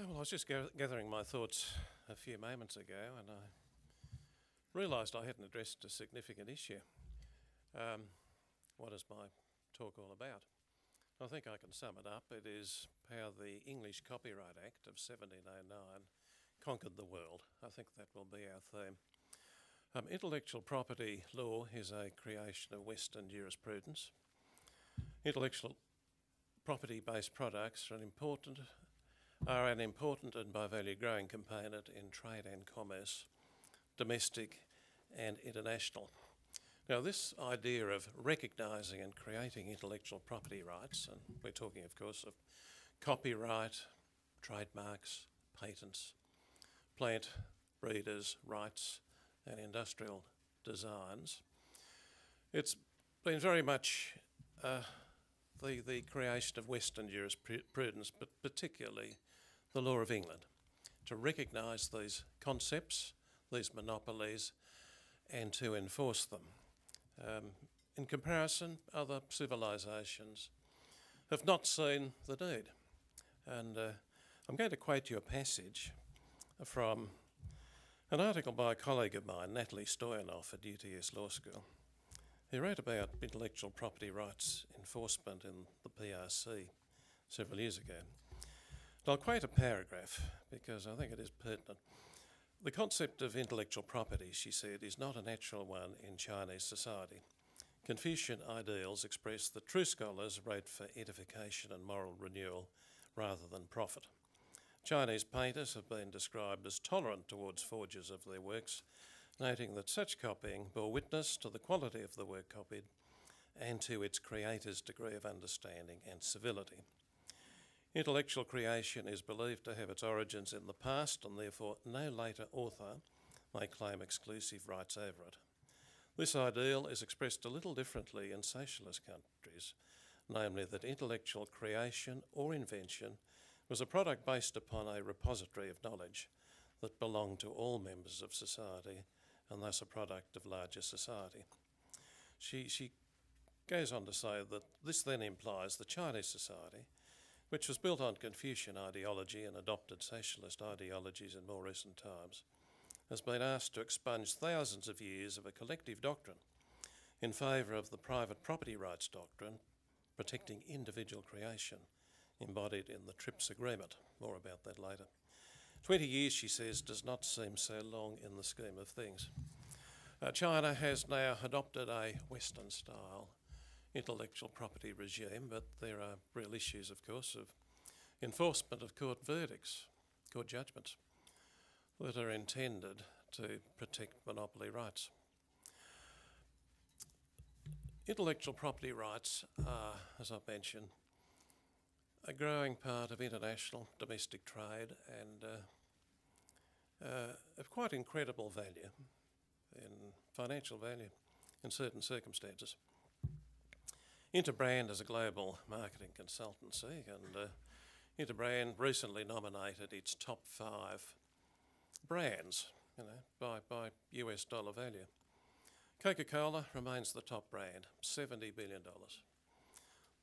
Well, I was just gathering my thoughts a few moments ago, and I realised I hadn't addressed a significant issue. What is my talk all about? I think I can sum it up. It is how the English Copyright Act of 1709 conquered the world. I think that will be our theme. Intellectual property law is a creation of Western jurisprudence. Intellectual property-based products are an important and by value growing component in trade and commerce, domestic and international. Now, this idea of recognising and creating intellectual property rights, and we're talking of course of copyright, trademarks, patents, plant breeders' rights and industrial designs, it's been very much the creation of Western jurisprudence, but particularly the law of England, to recognise these concepts, these monopolies, and to enforce them. In comparison, other civilisations have not seen the need. And I'm going to quote you a passage from an article by a colleague of mine, Natalie Stoyanov at UTS Law School. He wrote about intellectual property rights enforcement in the PRC several years ago. And I'll quote a paragraph because I think it is pertinent. The concept of intellectual property, she said, is not a natural one in Chinese society. Confucian ideals express that true scholars wrote for edification and moral renewal rather than profit. Chinese painters have been described as tolerant towards forgers of their works, noting that such copying bore witness to the quality of the work copied and to its creator's degree of understanding and civility. Intellectual creation is believed to have its origins in the past, and therefore no later author may claim exclusive rights over it. This ideal is expressed a little differently in socialist countries, namely that intellectual creation or invention was a product based upon a repository of knowledge that belonged to all members of society and thus a product of larger society. She goes on to say that this then implies the Chinese society, which was built on Confucian ideology and adopted socialist ideologies in more recent times, has been asked to expunge thousands of years of a collective doctrine in favour of the private property rights doctrine protecting individual creation embodied in the TRIPS agreement. More about that later. 20 years, she says, does not seem so long in the scheme of things. China has now adopted a Western-style intellectual property regime, but there are real issues, of course, of enforcement of court verdicts, court judgments, that are intended to protect monopoly rights. Intellectual property rights are, as I've mentioned, a growing part of international domestic trade and of quite incredible value, in financial value in certain circumstances. Interbrand is a global marketing consultancy, and Interbrand recently nominated its top 5 brands, by US dollar value. Coca-Cola remains the top brand, $70 billion.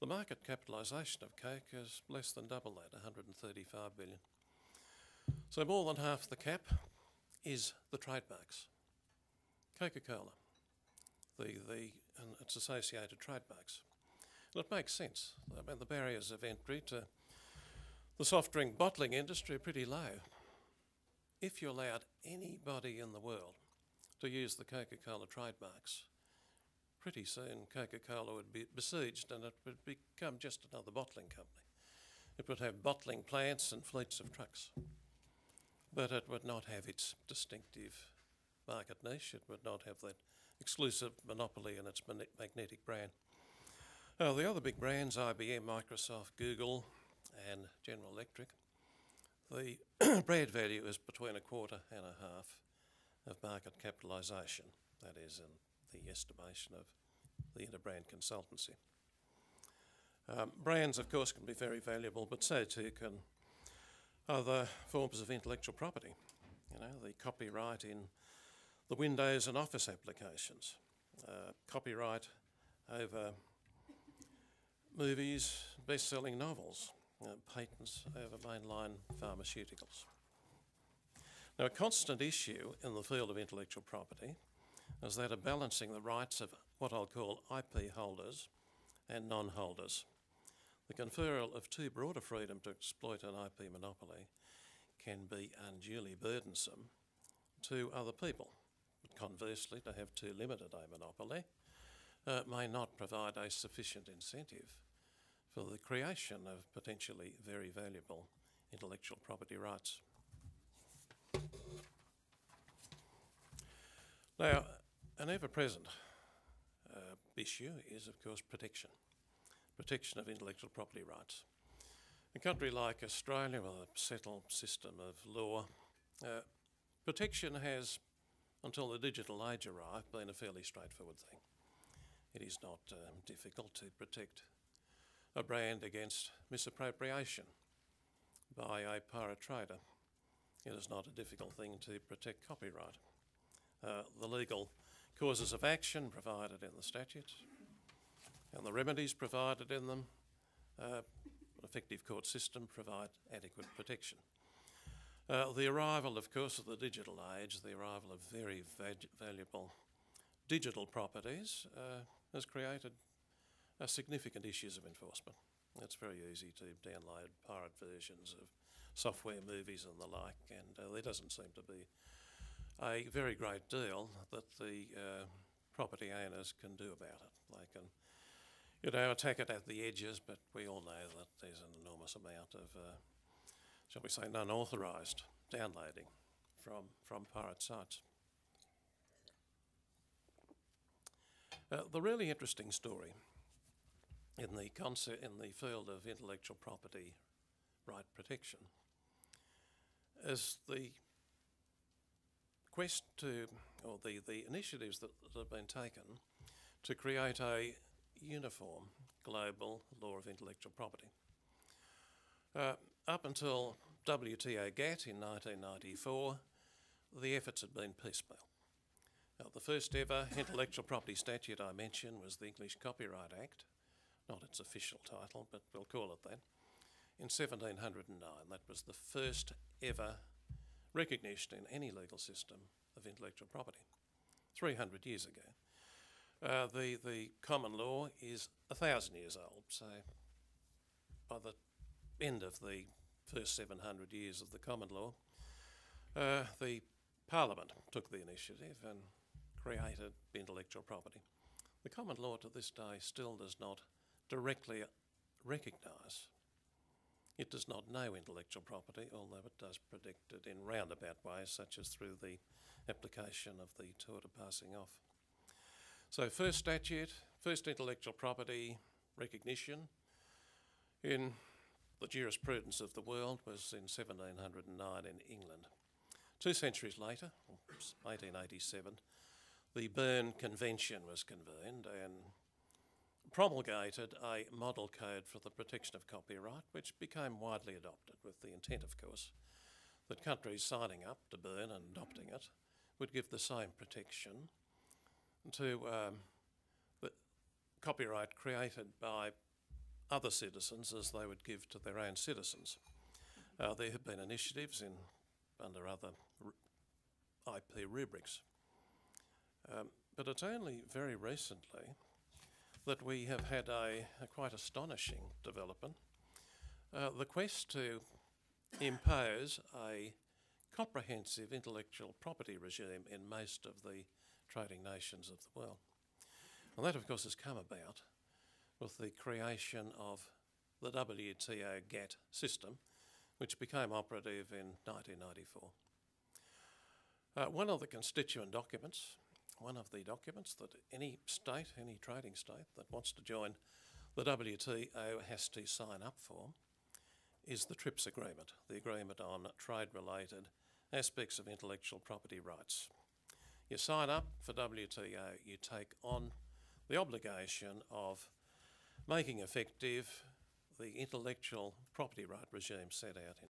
The market capitalisation of Coke is less than double that, $135 billion. So more than half the cap is the trademarks. Coca-Cola, and its associated trademarks. And it makes sense. I mean, the barriers of entry to the soft drink bottling industry are pretty low. If you allowed anybody in the world to use the Coca-Cola trademarks, pretty soon Coca-Cola would be besieged and it would become just another bottling company. It would have bottling plants and fleets of trucks, but it would not have its distinctive market niche. It would not have that exclusive monopoly in its magnetic brand. The other big brands, IBM, Microsoft, Google and General Electric, the brand value is between a quarter and a half of market capitalisation. That is in the estimation of the Interbrand consultancy. Brands, of course, can be very valuable, but so too can other forms of intellectual property. The copyright in the Windows and Office applications, copyright over movies, best-selling novels, patents over mainline pharmaceuticals. Now, a constant issue in the field of intellectual property is that of balancing the rights of what I'll call IP holders and non-holders. The conferral of too broad a freedom to exploit an IP monopoly can be unduly burdensome to other people. But conversely, to have too limited a monopoly may not provide a sufficient incentive for the creation of potentially very valuable intellectual property rights. Now, an ever-present issue is, of course, protection of intellectual property rights. A country like Australia, with a settled system of law, protection has, until the digital age arrived, been a fairly straightforward thing. It is not difficult to protect a brand against misappropriation by a pirate trader. It is not a difficult thing to protect copyright. The legal causes of action provided in the statutes and the remedies provided in them, an effective court system provide adequate protection. The arrival, of course, of the digital age, the arrival of very valuable digital properties has created significant issues of enforcement. It's very easy to download pirate versions of software, movies and the like, and there doesn't seem to be a very great deal that the property owners can do about it. They can, attack it at the edges, but we all know that there's an enormous amount of, shall we say, unauthorised downloading from pirate sites. The really interesting story in the field of intellectual property right protection is the quest to, or the initiatives that have been taken to create a uniform global law of intellectual property. Up until WTO GATT in 1994, the efforts had been piecemeal. The first ever intellectual property statute I mentioned was the English Copyright Act, not its official title, but we'll call it that, in 1709. That was the first ever recognition in any legal system of intellectual property, 300 years ago. The common law is 1,000 years old, so by the end of the first 700 years of the common law, the Parliament took the initiative and created intellectual property. The common law to this day still does not directly recognise. It does not know intellectual property, although it does protect it in roundabout ways, such as through the application of the tort of passing off. So first statute, first intellectual property recognition in the jurisprudence of the world was in 1709 in England. 2 centuries later, 1887, the Berne Convention was convened and promulgated a model code for the protection of copyright, which became widely adopted with the intent, of course, that countries signing up to Berne and adopting it would give the same protection to the copyright created by other citizens as they would give to their own citizens. There have been initiatives under other IP rubrics, but it's only very recently that we have had a quite astonishing development, the quest to impose a comprehensive intellectual property regime in most of the trading nations of the world. And that, of course, has come about with the creation of the WTO GATT system, which became operative in 1994. One of the constituent documents, one of the documents that any state, any trading state that wants to join the WTO has to sign up for, is the TRIPS agreement, the agreement on trade-related aspects of intellectual property rights. You sign up for WTO, you take on the obligation of making effective the intellectual property right regime set out in